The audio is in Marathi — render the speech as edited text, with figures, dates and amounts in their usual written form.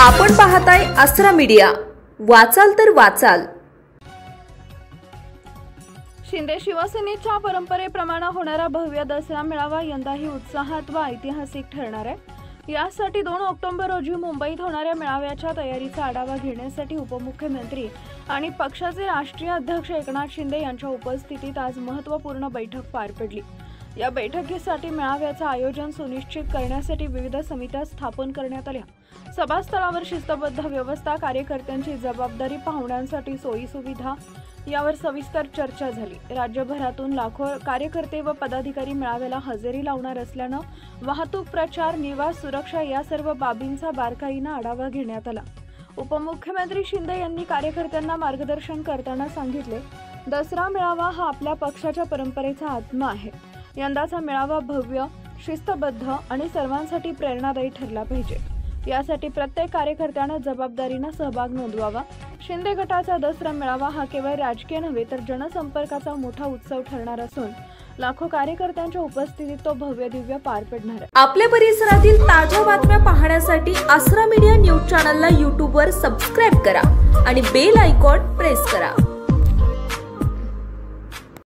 आपण पाहताय आसरा मीडिया, वाचाल तर वाचाल। शिंदे शिवसेनेच्या परंपरेप्रमाणे होणारा भव्य दसरा मेळावा यंदाही उत्साहात व ऐतिहासिक ठरणार आहे। यासाठी 2 ऑक्टोबर रोजी मुंबईत होणाऱ्या मेळाव्याच्या तयारीचा आढावा घेण्यासाठी उपमुख्यमंत्री आणि पक्षाचे राष्ट्रीय अध्यक्ष एकनाथ शिंदे यांच्या उपस्थितीत आज महत्त्वपूर्ण बैठक पार पडली। या बैठकीसाठी मेळाव्याचे आयोजन सुनिश्चित करण्यासाठी विविध समित्या स्थापन करण्यात आल्या। सभास्थळावर शिस्तबद्ध व्यवस्था, कार्यकर्त्यांची जबाबदारी, पाहुण्यांसाठी सोयी सुविधा यावर सविस्तर चर्चा झाली। राज्यभरातून लाखो कार्यकर्ते व पदाधिकारी मेळाव्याला हजेरी लावणार असल्याने वाहतूक, प्रचार, निवास, सुरक्षा या सर्व बाबींचा बारकाईने आढावा घेण्यात आला। उपमुख्यमंत्री शिंदे यांनी कार्यकर्त्यांना मार्गदर्शन करताना सांगितले, दसरा मेळावा हा आपल्या पक्षाच्या परंपरेचा आत्मा आहे। यंदाचा मेळावा भव्य, शिस्तबद्ध आणि सर्वांसाठी प्रेरणादायी ठरला पाहिजे। यासाठी प्रत्येक कार्यकर्त्याने जबाबदारीने सहभाग नोंदवावा। शिंदे गटाचा दसरा मेळावा हा केवळ राजकीय नव्हे तर जनसंपर्काचा मोठा उत्सव ठरणार असून लाखो कार्यकर्त्यांच्या उपस्थितीत तो भव्य दिव्य पार पडणार आहे। आपल्या परिसरातील ताज्या बातम्या पाहण्यासाठी आसरा मीडिया न्यूज चॅनलला YouTube वर सबस्क्राइब करा आणि बेल आयकॉन प्रेस करा।